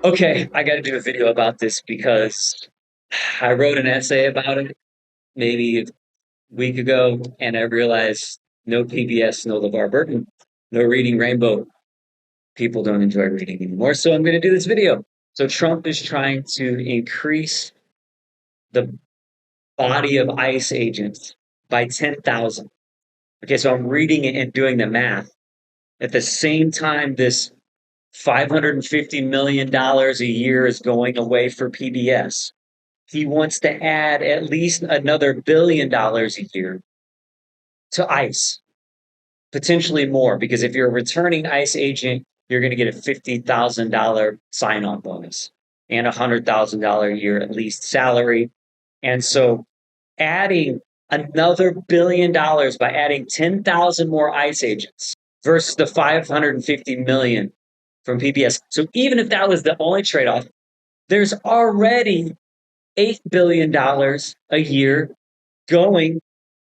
Okay, I got to do a video about this because I wrote an essay about it maybe a week ago, and I realized no PBS, no LeVar Burton, no Reading Rainbow. People don't enjoy reading anymore, so I'm going to do this video. So Trump is trying to increase the body of ICE agents by 10,000. Okay, so I'm reading it and doing the math. At the same time, this $550 million a year is going away for PBS. He wants to add at least another $1 billion a year to ICE, potentially more, because if you're a returning ICE agent, you're going to get a $50,000 sign on bonus and a $100,000 a year at least salary. And so adding another $1 billion by adding 10,000 more ICE agents versus the 550 million from PBS. So even if that was the only trade off, there's already $8 billion a year going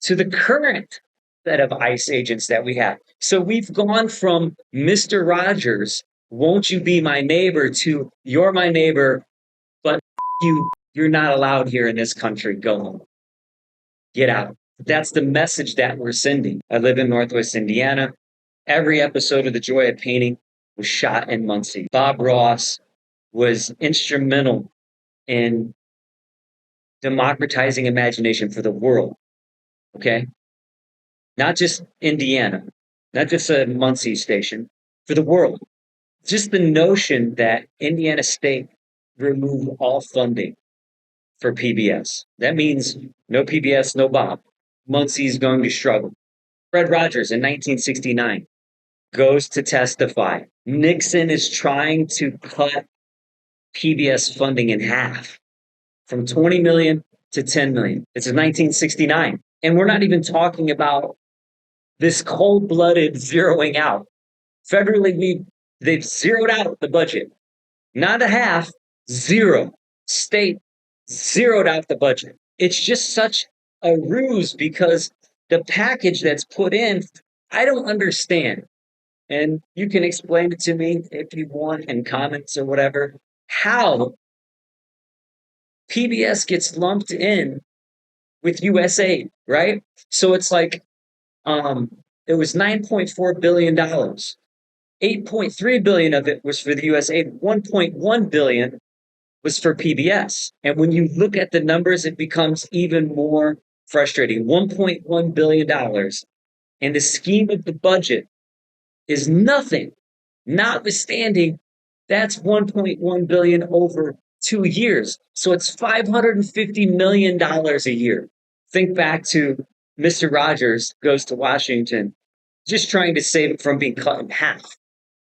to the current set of ICE agents that we have. So we've gone from Mr. Rogers, won't you be my neighbor, to you're my neighbor, but you're not allowed here in this country. Go home. Get out. That's the message that we're sending. I live in Northwest Indiana. Every episode of The Joy of Painting was shot in Muncie. Bob Ross was instrumental in democratizing imagination for the world. Okay. Not just Indiana, not just a Muncie station, for the world. Just the notion that Indiana State removed all funding for PBS. That means no PBS, no Bob. Muncie's going to struggle. Fred Rogers in 1969 goes to testify. Nixon is trying to cut PBS funding in half from 20 million to 10 million. It's in 1969. And we're not even talking about this cold-blooded zeroing out. Federally, they've zeroed out the budget. Not a half, zero. State zeroed out the budget. It's just such a ruse because the package that's put in, I don't understand. And you can explain it to me if you want in comments or whatever, how PBS gets lumped in with USA, right? So it's like it was $9.4 billion. 8.3 billion of it was for the US aid. 1.1 billion was for PBS. And when you look at the numbers, it becomes even more frustrating. $1.1 billion in the scheme of the budget is nothing, notwithstanding that's 1.1 billion over 2 years. So it's $550 million a year. Think back to Mr. Rogers goes to Washington, just trying to save it from being cut in half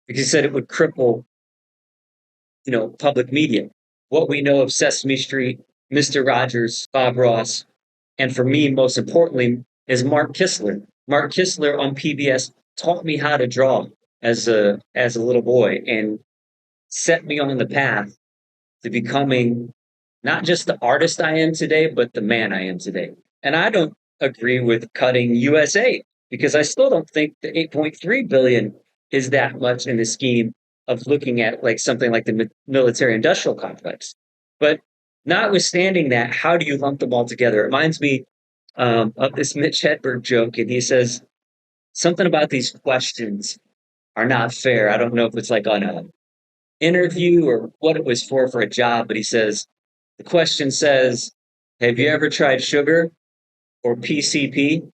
because he said it would cripple, public media. What we know of Sesame Street, Mr. Rogers, Bob Ross, and for me, most importantly, is Mark Kistler. Mark Kistler on PBS taught me how to draw as a little boy and set me on the path to becoming not just the artist I am today, but the man I am today. And I don't agree with cutting USA because I still don't think the 8.3 billion is that much in the scheme of looking at like something like the military industrial complex. But notwithstanding that, how do you lump them all together? It reminds me of this Mitch Hedberg joke, and he says something about these questions are not fair. I don't know if it's like on a interview or what it was for a job, but he says the question says, "Have you ever tried sugar or PCP?"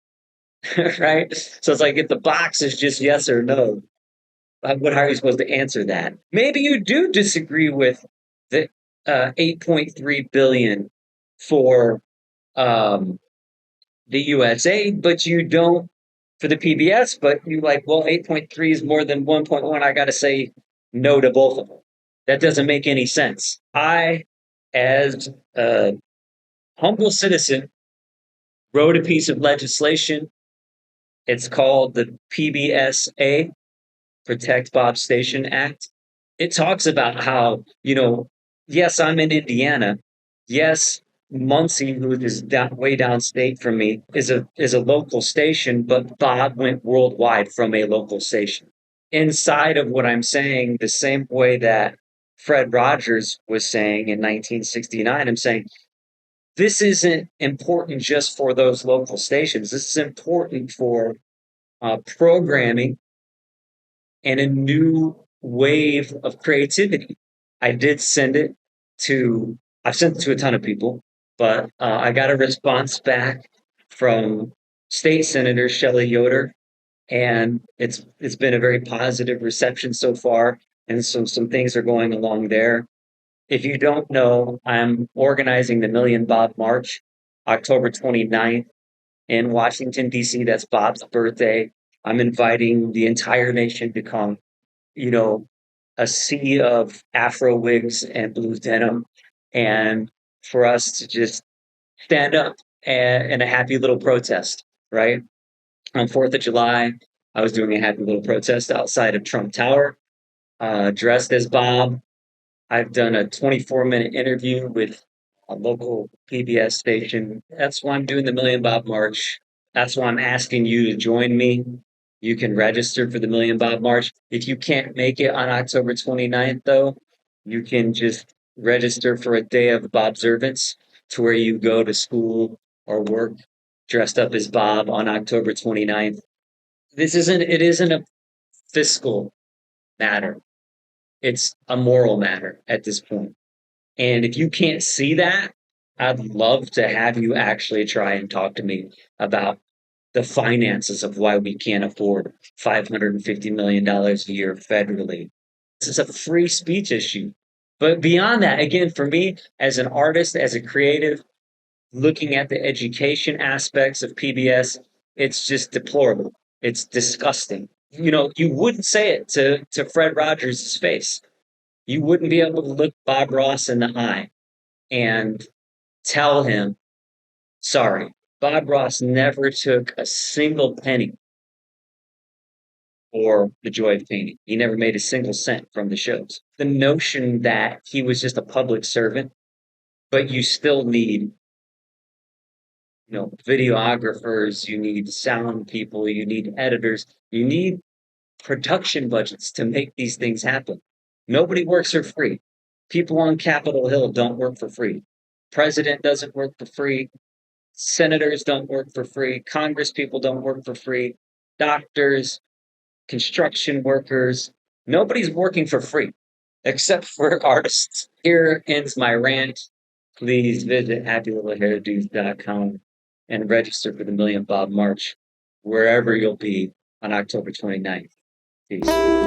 Right? So it's like if the box is just yes or no, how are you supposed to answer that? Maybe you do disagree with the 8.3 billion for the USA, but you don't for the PBS. But you like, well, 8.3 is more than 1.1. I got to say no to both of them. That doesn't make any sense. I, as a humble citizen, wrote a piece of legislation. It's called the PBSA, Protect Bob Station Act. It talks about how, yes, I'm in Indiana. Yes, Muncie, who is way downstate from me, is a local station, but Bob went worldwide from a local station. Inside of what I'm saying, the same way that Fred Rogers was saying in 1969. I'm saying this isn't important just for those local stations. This is important for programming and a new wave of creativity. I did send it to, I've sent it to a ton of people, but I got a response back from State Senator Shelley Yoder, and it's been a very positive reception so far. And so some things are going along there. If you don't know, I'm organizing the Million Bob March, October 29th in Washington, D.C. That's Bob's birthday. I'm inviting the entire nation to come, you know, a sea of Afro wigs and blue denim, and for us to just stand up and a happy little protest, right? On 4th of July, I was doing a happy little protest outside of Trump Tower, dressed as Bob. I've done a 24-minute interview with a local PBS station. That's why I'm doing the Million Bob March. That's why I'm asking you to join me. You can register for the Million Bob March. If you can't make it on October 29th, though, you can just register for a day of Bobservance to where you go to school or work dressed up as Bob on October 29th. It isn't a fiscal matter. It's a moral matter at this point. And if you can't see that, I'd love to have you actually try and talk to me about the finances of why we can't afford $550 million a year federally. This is a free speech issue. But beyond that, again, for me, as an artist, as a creative, looking at the education aspects of PBS, it's just deplorable. It's disgusting. You wouldn't say it to Fred Rogers' face. You wouldn't be able to look Bob Ross in the eye and tell him, sorry, Bob Ross never took a single penny for the joy of painting. He never made a single cent from the shows. The notion that he was just a public servant, but you still need, videographers, you need sound people, you need editors, you need production budgets to make these things happen. Nobody works for free. People on Capitol Hill don't work for free. President doesn't work for free. Senators don't work for free. Congress people don't work for free. Doctors, construction workers, nobody's working for free except for artists. Here ends my rant. Please visit happylittlehairdos.com and register for the Million Bob March, wherever you'll be on October 29th. Peace.